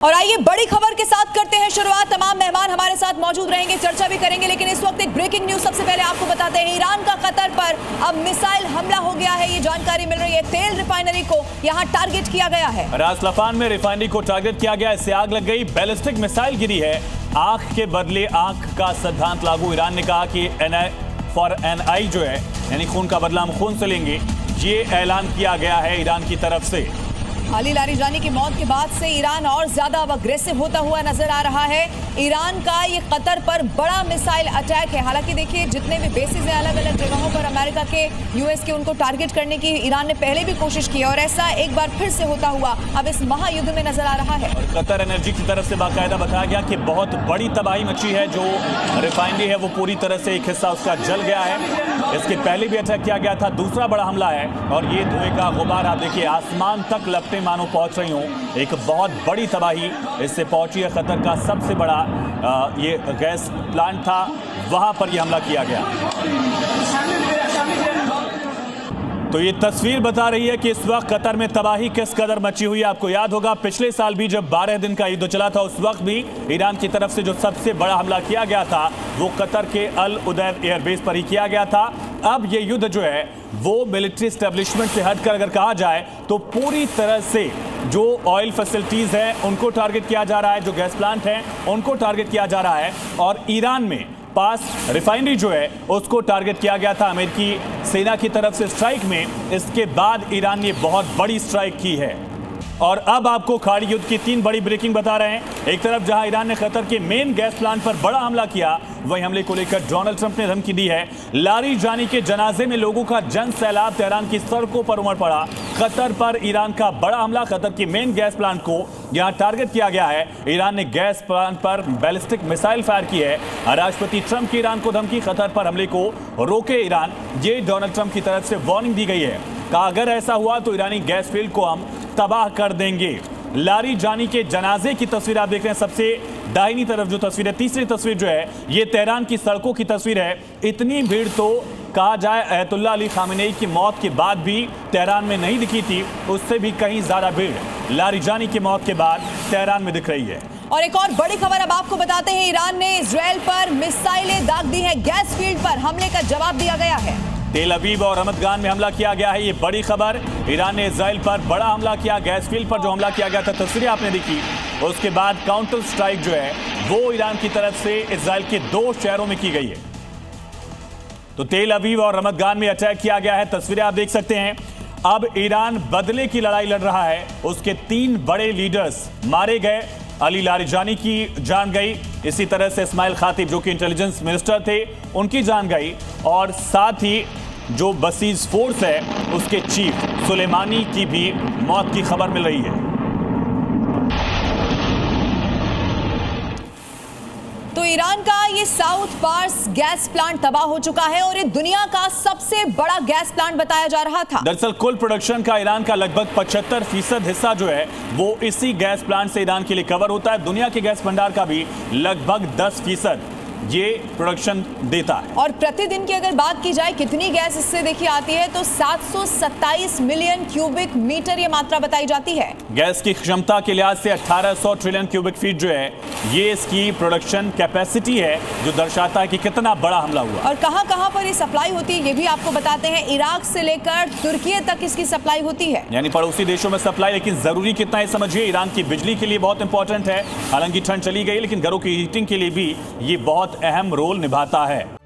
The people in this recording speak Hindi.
और आइए बड़ी खबर के साथ करते हैं शुरुआत। तमाम मेहमान हमारे साथ मौजूद रहेंगे, चर्चा भी करेंगे, लेकिन इस वक्त एक ब्रेकिंग न्यूज सबसे पहले आपको बताते हैं। ईरान का कतर पर अब मिसाइल हमला हो गया है, ये जानकारी मिल रही है। तेल रिफाइनरी को यहां टारगेट किया गया है। रास लफान में रिफाइनरी को टारगेट किया गया, इससे आग लग गई। बैलिस्टिक मिसाइल गिरी है। आंख के बदले आंख का सिद्धांत लागू। ईरान ने कहा कि फॉर एन आई जो है, यानी खून का बदला हम खून से लेंगे, ये ऐलान किया गया है ईरान की तरफ से। अली लारिजानी की मौत के बाद से ईरान और ज्यादा अब अग्रेसिव होता हुआ नजर आ रहा है। ईरान का ये कतर पर बड़ा मिसाइल अटैक है। हालांकि देखिए, जितने भी बेसिस हैं अलग अलग जगहों पर अमेरिका के, यूएस के, उनको टारगेट करने की ईरान ने पहले भी कोशिश की और ऐसा एक बार फिर से होता हुआ अब इस महायुद्ध में नजर आ रहा है। और कतर एनर्जी की तरफ से बाकायदा बताया गया कि बहुत बड़ी तबाही मची है। जो रिफाइनरी है वो पूरी तरह से एक हिस्सा उसका जल गया है। इसके पहले भी अटैक किया गया था, दूसरा बड़ा हमला है। और ये धुएं का गुबार आप देखिए, आसमान तक लपटें मानो पहुंच रही हूं। एक बहुत बड़ी तबाही इससे पहुंची है। कतर का सबसे बड़ा ये गैस प्लांट था, वहां पर यह हमला किया गया। तो ये तस्वीर बता रही है कि इस वक्त कतर में तबाही किस कदर मची हुई है। आपको याद होगा पिछले साल भी जब 12 दिन का युद्ध चला था, उस वक्त भी ईरान की तरफ से जो सबसे बड़ा हमला किया गया था वो कतर के अल उदैद एयरबेस पर ही किया गया था। अब ये युद्ध जो है वो मिलिट्री एस्टेब्लिशमेंट से हटकर अगर कहा जाए तो पूरी तरह से जो ऑयल फैसिलिटीज हैं उनको टारगेट किया जा रहा है, जो गैस प्लांट हैं उनको टारगेट किया जा रहा है। और ईरान में पास रिफाइनरी जो है उसको टारगेट किया गया था अमेरिकी सेना की तरफ से स्ट्राइक में। इसके बाद ईरान ने बहुत बड़ी स्ट्राइक की है। और अब आपको खाड़ी युद्ध की 3 बड़ी ब्रेकिंग बता रहे हैं। एक तरफ जहां ईरान ने कतर के मेन गैस प्लांट पर बड़ा हमला किया, वहीं हमले को लेकर डोनाल्ड ट्रंप ने धमकी दी है। लारिजानी के जनाजे में लोगों का जन सैलाब तेहरान की सड़कों पर उमड़ पड़ा। कतर पर ईरान का बड़ा हमला, कतर के मेन गैस प्लांट को यहां टारगेट किया गया है। ईरान ने गैस प्लांट पर बैलिस्टिक मिसाइल फायर की है। राष्ट्रपति ट्रंप की ईरान को धमकी, कतर पर हमले को रोके ईरान, ये डोनाल्ड ट्रंप की तरफ से वार्निंग दी गई है। कहा अगर ऐसा हुआ तो ईरानी गैस फील्ड को हम तबाह कर देंगे। लारिजानी के जनाजे की तस्वीर आप देख रहे हैं, सबसे दाहिनी तरफ जो तस्वीर है। तीसरी तस्वीर जो है ये तेहरान की सड़कों की तस्वीर है। इतनी भीड़ तो कहा जाए अयतुल्लाह अली खामेनेई की मौत के बाद भी तेहरान में नहीं दिखी थी, उससे भी कहीं ज्यादा भीड़ लारिजानी की मौत के बाद तेहरान में दिख रही है। और एक और बड़ी खबर अब आपको बताते हैं। ईरान ने इजराइल पर मिसाइलें दाग दी है। गैस फील्ड पर हमले का जवाब दिया गया है। तेल अवीव और रहमतगान में हमला किया गया है, ये बड़ी खबर। ईरान ने इजराइल पर बड़ा हमला किया। गैस फील्ड पर जो हमला किया गया था, तस्वीरें आपने देखी। उसके बाद काउंटर स्ट्राइक जो है वो ईरान की तरफ से इजराइल के 2 शहरों में की गई है। तो तेल अवीव और रहमतगान में अटैक किया गया है, तस्वीरें आप देख सकते हैं। अब ईरान बदले की लड़ाई लड़ रहा है। उसके 3 बड़े लीडर्स मारे गए। अली लारिजानी की जान गई, इसी तरह से इस्माइल खातिब जो कि इंटेलिजेंस मिनिस्टर थे उनकी जान गई, और साथ ही जो बसीज फोर्स है उसके चीफ सुलेमानी की भी मौत की खबर मिल रही है। तो ईरान का ये साउथ पार्स गैस प्लांट तबाह हो चुका है और ये दुनिया का सबसे बड़ा गैस प्लांट बताया जा रहा था। दरअसल कुल प्रोडक्शन का ईरान का लगभग 75% हिस्सा जो है वो इसी गैस प्लांट से ईरान के लिए कवर होता है। दुनिया के गैस भंडार का भी लगभग 10% ये प्रोडक्शन देता है। और प्रतिदिन की अगर बात की जाए कितनी गैस इससे देखिए आती है, तो 727 मिलियन क्यूबिक मीटर ये मात्रा बताई जाती है। गैस की क्षमता के लिहाज से 1800 ट्रिलियन क्यूबिक फीट जो है ये इसकी प्रोडक्शन कैपेसिटी है, जो दर्शाता है कि कितना बड़ा हमला हुआ। और कहां-कहां पर ये सप्लाई होती है ये भी आपको बताते हैं। इराक से लेकर तुर्की तक इसकी सप्लाई होती है, यानी पड़ोसी देशों में सप्लाई। लेकिन जरूरी कितना है समझिए, ईरान की बिजली के लिए बहुत इंपॉर्टेंट है। हालांकि ठंड चली गई, लेकिन घरों की हीटिंग के लिए भी ये बहुत अहम रोल निभाता है।